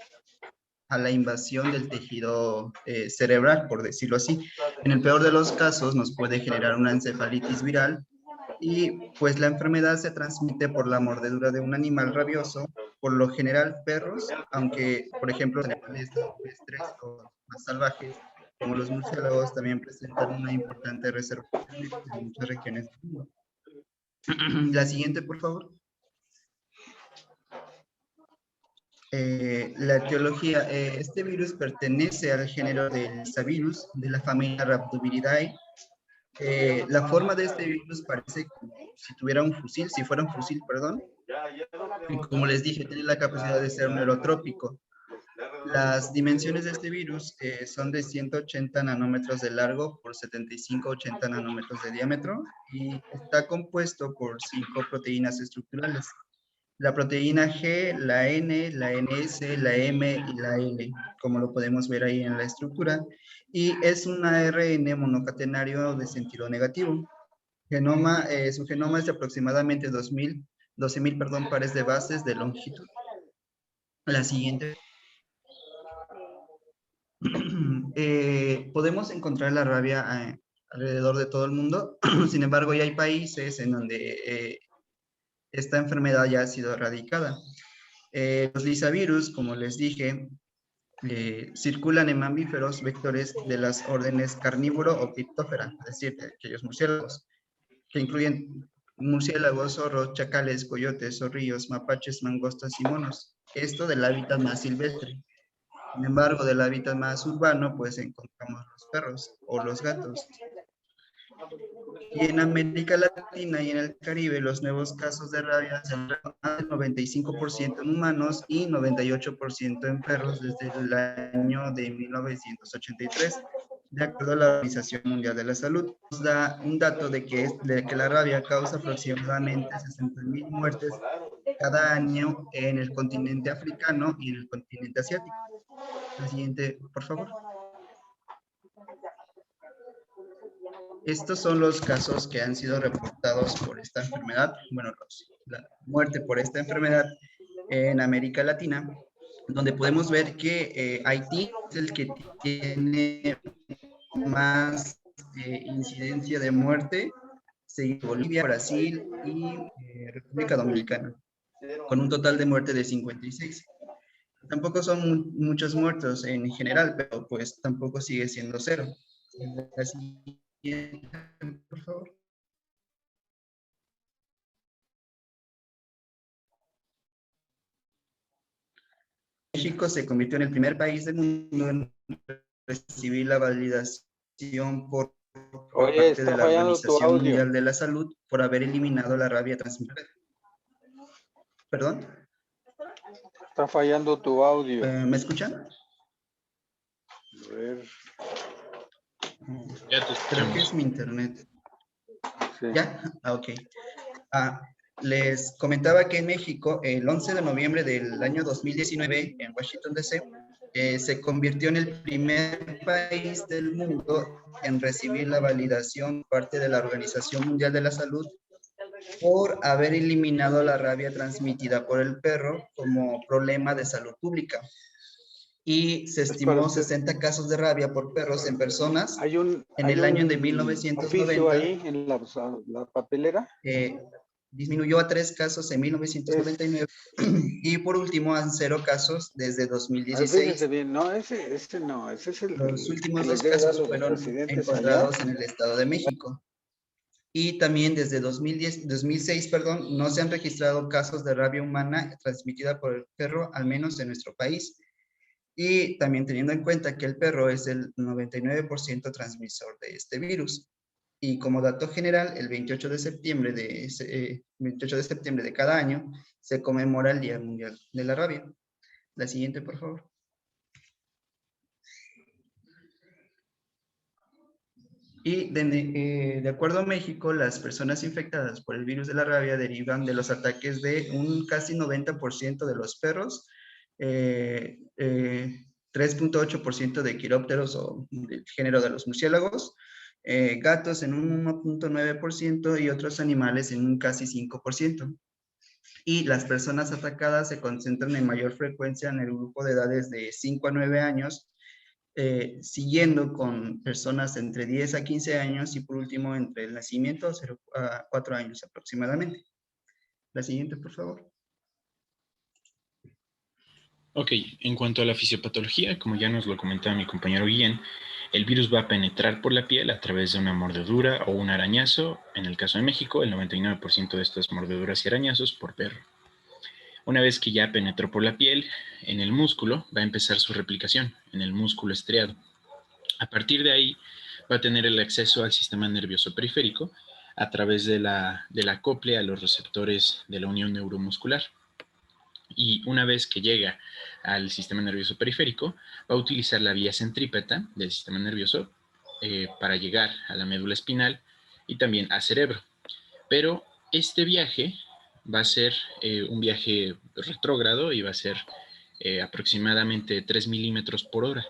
a la invasión del tejido cerebral, por decirlo así. En el peor de los casos nos puede generar una encefalitis viral y pues la enfermedad se transmite por la mordedura de un animal rabioso, por lo general perros, aunque por ejemplo animales silvestres o más salvajes, como los murciélagos, también presentan una importante reserva en muchas regiones del mundo. La siguiente, por favor. La etiología, este virus pertenece al género del Savirus de la familia Rhabdoviridae La forma de este virus parece como si tuviera un fusil, si fuera un fusil, perdón. Y como les dije, tiene la capacidad de ser neurotrópico. Las dimensiones de este virus son de 180 nanómetros de largo por 75-80 nanómetros de diámetro y está compuesto por 5 proteínas estructurales. La proteína G, la N, la NS, la M y la L, como lo podemos ver ahí en la estructura, y es un ARN monocatenario de sentido negativo. Su genoma es de aproximadamente 12.000 pares de bases de longitud. La siguiente. Podemos encontrar la rabia alrededor de todo el mundo, sin embargo, ya hay países en donde esta enfermedad ya ha sido erradicada. Los lisavirus, como les dije, circulan en mamíferos vectores de las órdenes carnívoro o criptófera, es decir, aquellos murciélagos, que incluyen murciélagos, zorros, chacales, coyotes, zorrillos, mapaches, mangostas y monos. Esto del hábitat más silvestre. Sin embargo, del hábitat más urbano, pues encontramos los perros o los gatos. Y en América Latina y en el Caribe, los nuevos casos de rabia se han reportado del 95% en humanos y 98% en perros desde el año de 1983, de acuerdo a la Organización Mundial de la Salud. Nos da un dato de que la rabia causa aproximadamente 60.000 muertes cada año en el continente africano y en el continente asiático. La siguiente, por favor. Estos son los casos que han sido reportados por esta enfermedad, bueno, la muerte por esta enfermedad en América Latina, donde podemos ver que Haití es el que tiene más incidencia de muerte, seguido Bolivia, Brasil y República Dominicana, con un total de muerte de 56. Tampoco son muchos muertos en general, pero pues tampoco sigue siendo cero. Así, por favor. México se convirtió en el primer país del mundo en recibir la validación por parte de la Organización Mundial de la Salud por haber eliminado la rabia transmitida. ¿Perdón? Está fallando tu audio. ¿Me escuchan? A ver. Ya te Creo que es mi internet. Sí. ¿Ya? Ok. Les comentaba que en México, el 11 de noviembre del año 2019, en Washington, D.C., se convirtió en el primer país del mundo en recibir la validación por parte de la Organización Mundial de la Salud por haber eliminado la rabia transmitida por el perro como problema de salud pública. Y se estimó 60 casos de rabia por perros en personas en el año de 1990. Ahí en la papelera. Disminuyó a 3 casos en 1999 y por último a 0 casos desde 2016. Bien. No, ese no, ese es Los últimos 2 casos fueron encontrados en el Estado de México. Y también desde 2006, no se han registrado casos de rabia humana transmitida por el perro, al menos en nuestro país. Y también teniendo en cuenta que el perro es el 99% transmisor de este virus. Y como dato general, el 28 de septiembre de cada año se conmemora el Día Mundial de la Rabia. La siguiente, por favor. Y de acuerdo a México, las personas infectadas por el virus de la rabia derivan de los ataques de un casi 90% de los perros, 3.8% de quirópteros o del género de los murciélagos, gatos en un 1.9% y otros animales en un casi 5%. Y las personas atacadas se concentran en mayor frecuencia en el grupo de edades de 5 a 9 años, siguiendo con personas entre 10 a 15 años y por último entre el nacimiento a 4 años aproximadamente. La siguiente, por favor. Ok, en cuanto a la fisiopatología, como ya nos lo comentaba mi compañero Guillén, el virus va a penetrar por la piel a través de una mordedura o un arañazo. En el caso de México, el 99% de estas mordeduras y arañazos por perro. Una vez que ya penetró por la piel, en el músculo va a empezar su replicación, en el músculo estriado. A partir de ahí va a tener el acceso al sistema nervioso periférico a través del acople a los receptores de la unión neuromuscular. Y una vez que llega al sistema nervioso periférico, va a utilizar la vía centrípeta del sistema nervioso para llegar a la médula espinal y también al cerebro. Pero este viaje va a ser un viaje retrógrado y va a ser aproximadamente 3 milímetros por hora.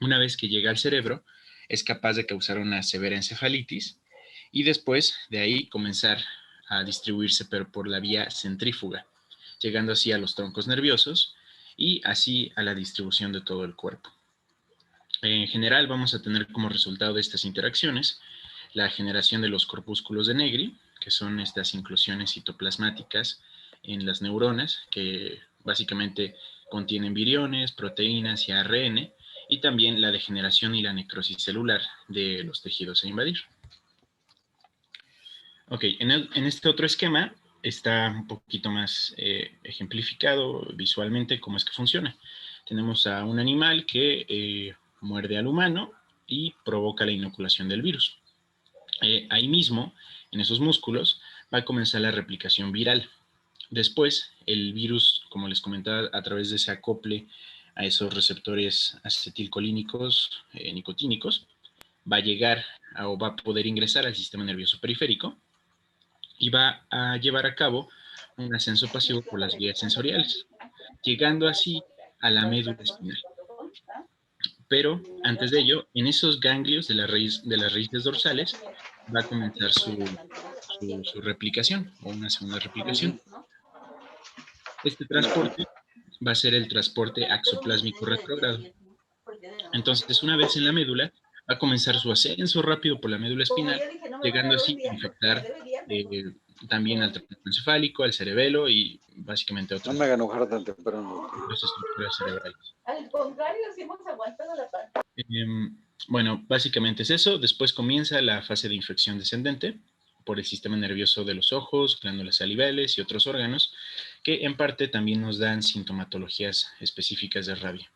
Una vez que llega al cerebro, es capaz de causar una severa encefalitis y después de ahí comenzar a distribuirse pero por la vía centrífuga, llegando así a los troncos nerviosos y así a la distribución de todo el cuerpo. En general vamos a tener como resultado de estas interacciones la generación de los corpúsculos de Negri, que son estas inclusiones citoplasmáticas en las neuronas, que básicamente contienen viriones, proteínas y ARN, y también la degeneración y la necrosis celular de los tejidos a invadir. Ok, en este otro esquema está un poquito más ejemplificado visualmente cómo es que funciona. Tenemos a un animal que muerde al humano y provoca la inoculación del virus. Ahí mismo, en esos músculos, va a comenzar la replicación viral. Después, el virus, como les comentaba, a través de ese acople a esos receptores acetilcolínicos, nicotínicos, va a llegar o va a poder ingresar al sistema nervioso periférico y va a llevar a cabo un ascenso pasivo por las vías sensoriales, llegando así a la médula espinal. Pero antes de ello, en esos ganglios de las raíces dorsales va a comenzar su replicación o una segunda replicación. Este transporte va a ser el transporte axoplásmico retrógrado. Entonces, una vez en la médula, va a comenzar su ascenso rápido por la médula espinal, llegando así a infectar también al tracto encefálico, al cerebelo y básicamente a otras, no me hagan enojar tan temprano. Otras estructuras cerebrales. Al contrario, sí hemos aguantado la pantalla. Bueno, básicamente es eso. Después comienza la fase de infección descendente por el sistema nervioso de los ojos, glándulas salivales y otros órganos, que en parte también nos dan sintomatologías específicas de rabia.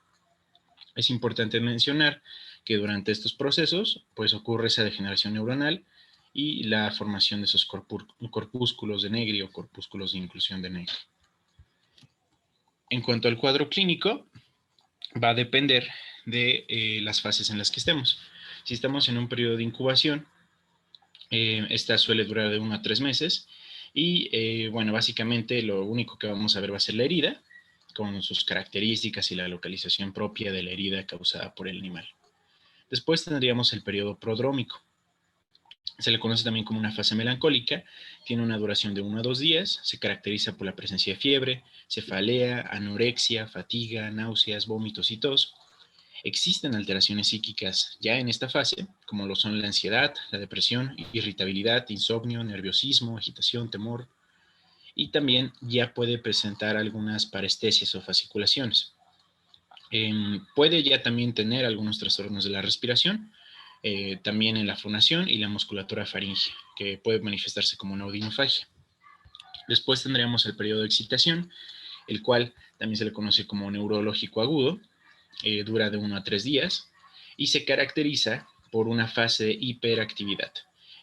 Es importante mencionar que durante estos procesos, pues ocurre esa degeneración neuronal y la formación de esos corpúsculos de Negri o corpúsculos de inclusión de Negri. En cuanto al cuadro clínico, va a depender de las fases en las que estemos. Si estamos en un periodo de incubación, esta suele durar de 1 a 3 meses y bueno, básicamente lo único que vamos a ver va a ser la herida, con sus características y la localización propia de la herida causada por el animal. Después tendríamos el periodo prodrómico. Se le conoce también como una fase melancólica, tiene una duración de 1 a 2 días, se caracteriza por la presencia de fiebre, cefalea, anorexia, fatiga, náuseas, vómitos y tos. Existen alteraciones psíquicas ya en esta fase, como lo son la ansiedad, la depresión, irritabilidad, insomnio, nerviosismo, agitación, temor, y también ya puede presentar algunas parestesias o fasciculaciones. Puede ya también tener algunos trastornos de la respiración, también en la fonación y la musculatura faríngea, que puede manifestarse como una odinofagia. Después tendríamos el periodo de excitación, el cual también se le conoce como neurológico agudo, dura de 1 a 3 días y se caracteriza por una fase de hiperactividad.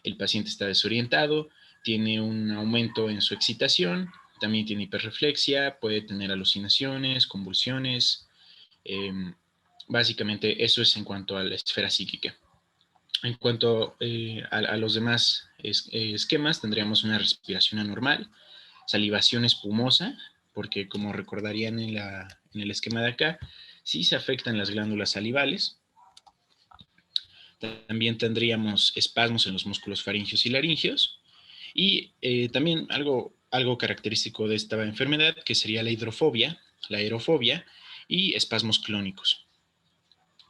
El paciente está desorientado, tiene un aumento en su excitación, también tiene hiperreflexia, puede tener alucinaciones, convulsiones. Básicamente eso es en cuanto a la esfera psíquica. En cuanto a los demás esquemas, tendríamos una respiración anormal, salivación espumosa, porque como recordarían en el esquema de acá, sí se afectan las glándulas salivales. También tendríamos espasmos en los músculos faringios y laringios. Y también algo característico de esta enfermedad, que sería la hidrofobia, la aerofobia y espasmos clónicos.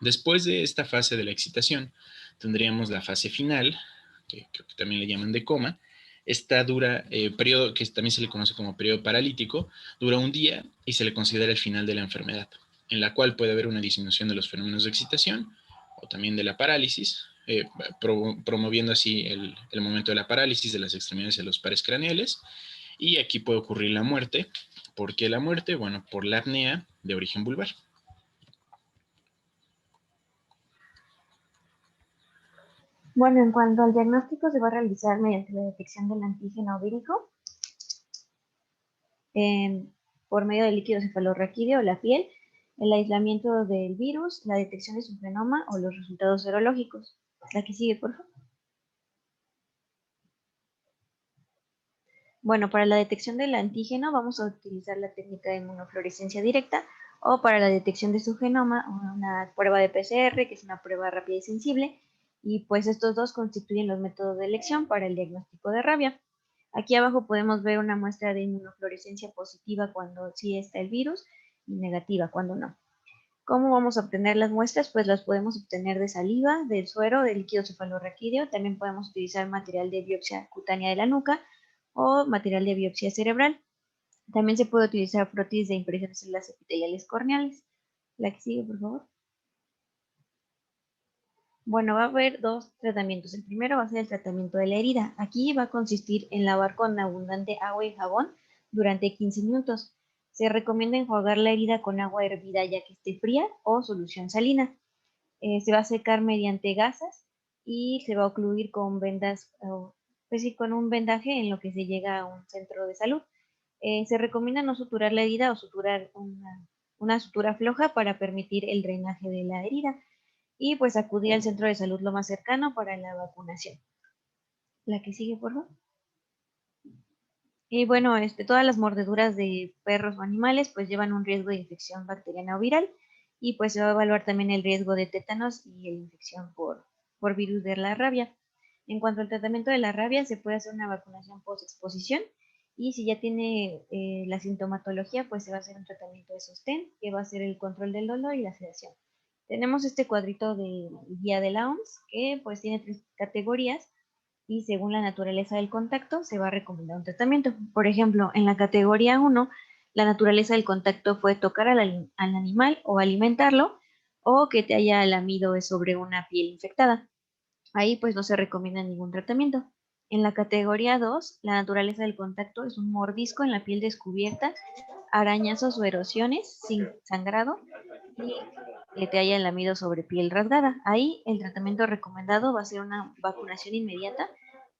Después de esta fase de la excitación, tendríamos la fase final, que creo que también le llaman de coma. Esta dura, periodo que también se le conoce como periodo paralítico, dura 1 día y se le considera el final de la enfermedad, en la cual puede haber una disminución de los fenómenos de excitación o también de la parálisis, promoviendo así el momento de la parálisis de las extremidades de los pares craneales. Y aquí puede ocurrir la muerte. ¿Por qué la muerte? Bueno, por la apnea de origen vulvar. Bueno, en cuanto al diagnóstico, se va a realizar mediante la detección del antígeno vírico por medio del líquido cefalorraquídeo o la piel, el aislamiento del virus, la detección de su genoma o los resultados serológicos. La que sigue, por favor. Bueno, para la detección del antígeno vamos a utilizar la técnica de inmunofluorescencia directa o para la detección de su genoma una prueba de PCR, que es una prueba rápida y sensible, y pues estos dos constituyen los métodos de elección para el diagnóstico de rabia. Aquí abajo podemos ver una muestra de inmunofluorescencia positiva cuando sí está el virus y negativa cuando no. ¿Cómo vamos a obtener las muestras? Pues las podemos obtener de saliva, del suero, del líquido cefalorraquídeo. También podemos utilizar material de biopsia cutánea de la nuca o material de biopsia cerebral. También se puede utilizar prótesis de impresión de células epiteliales corneales. La que sigue, por favor. Bueno, va a haber dos tratamientos. El primero va a ser el tratamiento de la herida. Aquí va a consistir en lavar con abundante agua y jabón durante 15 minutos. Se recomienda enjuagar la herida con agua hervida ya que esté fría o solución salina. Se va a secar mediante gasas y se va a ocluir con vendas, pues sí, con un vendaje en lo que se llega a un centro de salud. Se recomienda no suturar la herida o suturar una sutura floja para permitir el drenaje de la herida y pues acudir al centro de salud lo más cercano para la vacunación. La que sigue, por favor. Y bueno, todas las mordeduras de perros o animales pues llevan un riesgo de infección bacteriana o viral y pues se va a evaluar también el riesgo de tétanos y la infección por virus de la rabia. En cuanto al tratamiento de la rabia, se puede hacer una vacunación post-exposición y si ya tiene la sintomatología, pues se va a hacer un tratamiento de sostén, que va a ser el control del dolor y la sedación. Tenemos este cuadrito de guía de la OMS, que pues tiene 3 categorías y según la naturaleza del contacto se va a recomendar un tratamiento. Por ejemplo, en la categoría 1, la naturaleza del contacto fue tocar al animal o alimentarlo o que te haya lamido sobre una piel infectada. Ahí pues no se recomienda ningún tratamiento. En la categoría 2, la naturaleza del contacto es un mordisco en la piel descubierta, arañazos o erosiones sin sangrado y que te haya lamido sobre piel rasgada. Ahí el tratamiento recomendado va a ser una vacunación inmediata,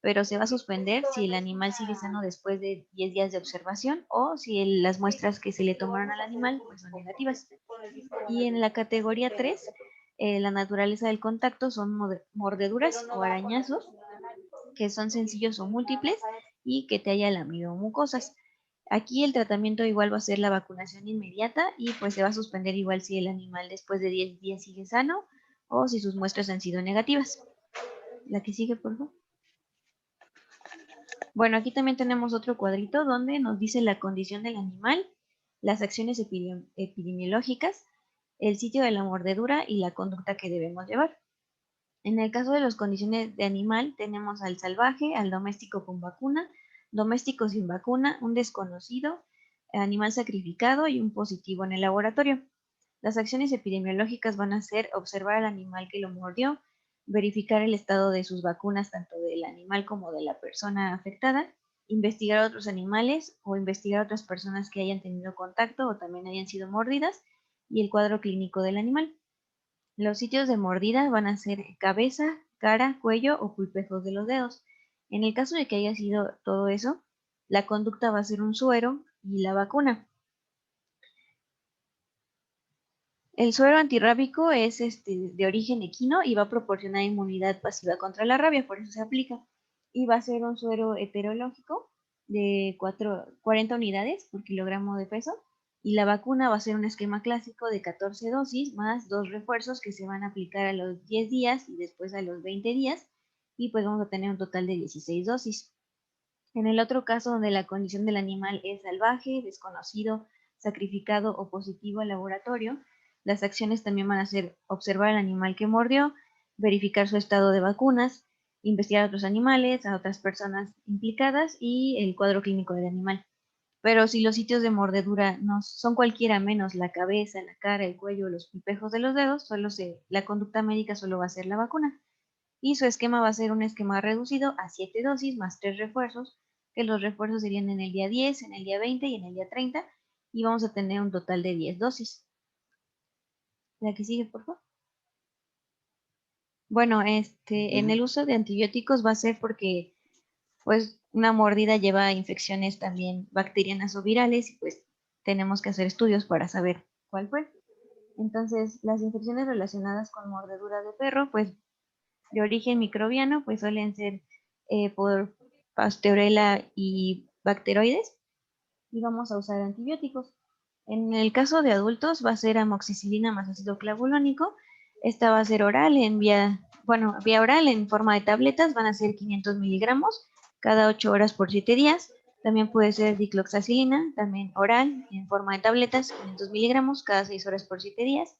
pero se va a suspender si el animal sigue sano después de 10 días de observación o si las muestras que se le tomaron al animal pues, son negativas. Y en la categoría 3, la naturaleza del contacto son mordeduras o arañazos que son sencillos o múltiples y que te haya lamido mucosas. Aquí el tratamiento igual va a ser la vacunación inmediata y pues se va a suspender igual si el animal después de 10 días sigue sano o si sus muestras han sido negativas. La que sigue, por favor. Bueno, aquí también tenemos otro cuadrito donde nos dice la condición del animal, las acciones epidemiológicas, el sitio de la mordedura y la conducta que debemos llevar. En el caso de las condiciones de animal, tenemos al salvaje, al doméstico con vacuna, doméstico sin vacuna, un desconocido, animal sacrificado y un positivo en el laboratorio. Las acciones epidemiológicas van a ser observar al animal que lo mordió, verificar el estado de sus vacunas tanto del animal como de la persona afectada, investigar a otros animales o investigar a otras personas que hayan tenido contacto o también hayan sido mordidas y el cuadro clínico del animal. Los sitios de mordida van a ser cabeza, cara, cuello o pulpejos de los dedos. En el caso de que haya sido todo eso, la conducta va a ser un suero y la vacuna. El suero antirrábico es de origen equino y va a proporcionar inmunidad pasiva contra la rabia, por eso se aplica. Y va a ser un suero heterológico de 40 unidades por kilogramo de peso. Y la vacuna va a ser un esquema clásico de 14 dosis más 2 refuerzos que se van a aplicar a los 10 días y después a los 20 días. Y pues vamos a tener un total de 16 dosis. En el otro caso donde la condición del animal es salvaje, desconocido, sacrificado o positivo al laboratorio, las acciones también van a ser observar al animal que mordió, verificar su estado de vacunas, investigar a otros animales, a otras personas implicadas y el cuadro clínico del animal. Pero si los sitios de mordedura no son cualquiera menos la cabeza, la cara, el cuello, los pulpejos de los dedos, la conducta médica solo va a ser la vacuna. Y su esquema va a ser un esquema reducido a 7 dosis más 3 refuerzos, que los refuerzos serían en el día 10, en el día 20 y en el día 30, y vamos a tener un total de 10 dosis. La que sigue, por favor. Bueno, en el uso de antibióticos va a ser porque pues una mordida lleva infecciones también bacterianas o virales y pues tenemos que hacer estudios para saber cuál fue. Entonces, las infecciones relacionadas con mordedura de perro, pues de origen microbiano, pues suelen ser por Pasteurella y bacteroides y vamos a usar antibióticos. En el caso de adultos va a ser amoxicilina más ácido clavulónico. Esta va a ser oral vía oral en forma de tabletas, van a ser 500 miligramos cada 8 horas por 7 días. También puede ser dicloxacilina, también oral en forma de tabletas, 500 miligramos cada 6 horas por 7 días.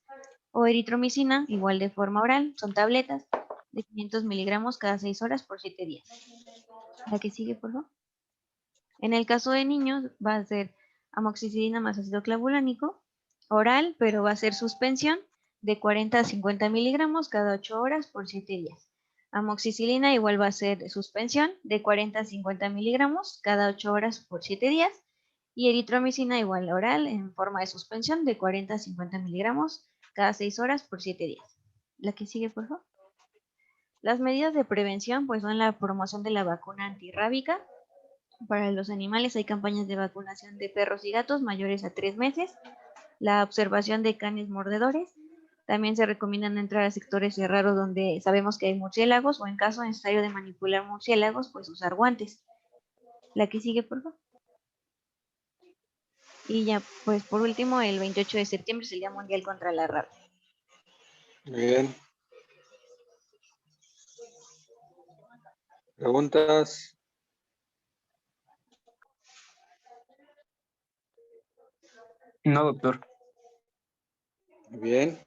O eritromicina, igual de forma oral, son tabletas de 500 miligramos cada 6 horas por 7 días. La que sigue, por favor. En el caso de niños va a ser amoxicilina más ácido clavulánico, oral, pero va a ser suspensión de 40 a 50 miligramos cada 8 horas por 7 días. Amoxicilina igual va a ser suspensión de 40 a 50 miligramos cada 8 horas por 7 días. Y eritromicina igual oral en forma de suspensión de 40 a 50 miligramos cada 6 horas por 7 días. La que sigue, por favor. Las medidas de prevención pues son la promoción de la vacuna antirrábica. Para los animales hay campañas de vacunación de perros y gatos mayores a 3 meses, la observación de canes mordedores. También se recomienda no entrar a sectores cerrados donde sabemos que hay murciélagos o en caso necesario de manipular murciélagos, pues usar guantes. La que sigue, por favor. Y ya, pues por último, el 28 de septiembre es el Día Mundial contra la Rabia. Bien. ¿Preguntas? No, doctor. Bien.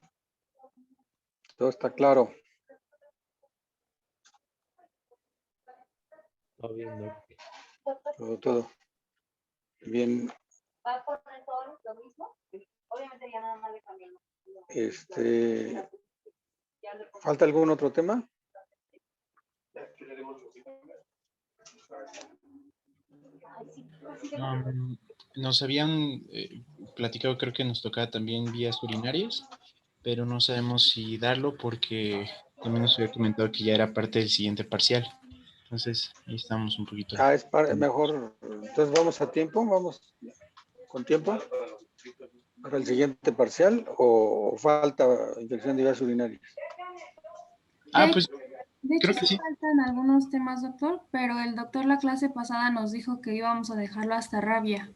Todo está claro. Todo bien, doc. Todo. Bien. ¿Va a poner todo lo mismo? Obviamente ya nada más le cambiamos. ¿Falta algún otro tema? Nos habían platicado, creo que nos tocaba también vías urinarias, pero no sabemos si darlo porque también nos había comentado que ya era parte del siguiente parcial. Entonces, ahí estamos un poquito. Mejor. Entonces, ¿vamos a tiempo? ¿Vamos con tiempo para el siguiente parcial o falta infección de vías urinarias? Pues de creo hecho, que sí sí. faltan algunos temas, doctor, pero el doctor la clase pasada nos dijo que íbamos a dejarlo hasta rabia.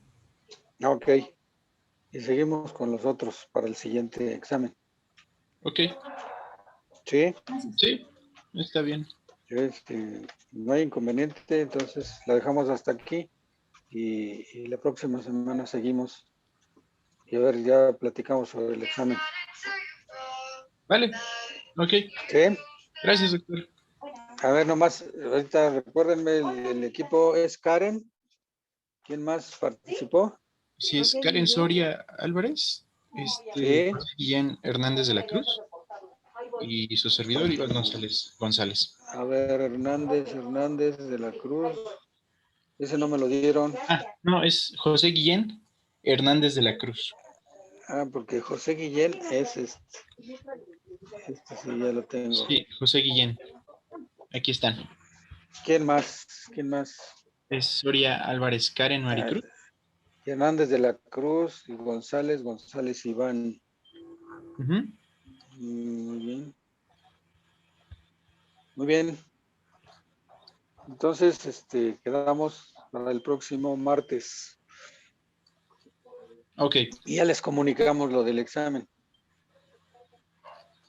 Ok. Y seguimos con los otros para el siguiente examen. Ok. ¿Sí? Sí, está bien. No hay inconveniente, entonces la dejamos hasta aquí y la próxima semana seguimos y a ver, ya platicamos sobre el examen. Vale, ok. ¿Sí? Gracias, doctor. A ver, nomás, ahorita recuérdenme, el equipo es Karen. ¿Quién más participó? Sí, es Karen Soria Álvarez, Sí. Guillén Hernández de la Cruz y su servidor Iván González. A ver, Hernández de la Cruz. Ese no me lo dieron. No, es José Guillén Hernández de la Cruz. Porque José Guillén es este sí ya lo tengo. Sí, José Guillén. Aquí están. ¿Quién más? Es Soria Álvarez Karen Maricruz. Hernández de la Cruz y González Iván. Muy bien. Entonces, quedamos para el próximo martes. Ok. Y ya les comunicamos lo del examen.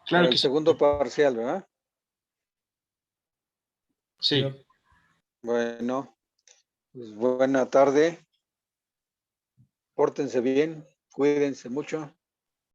Claro para que el segundo parcial, ¿verdad? Sí. Bueno, pues buena tarde. Pórtense bien, cuídense mucho.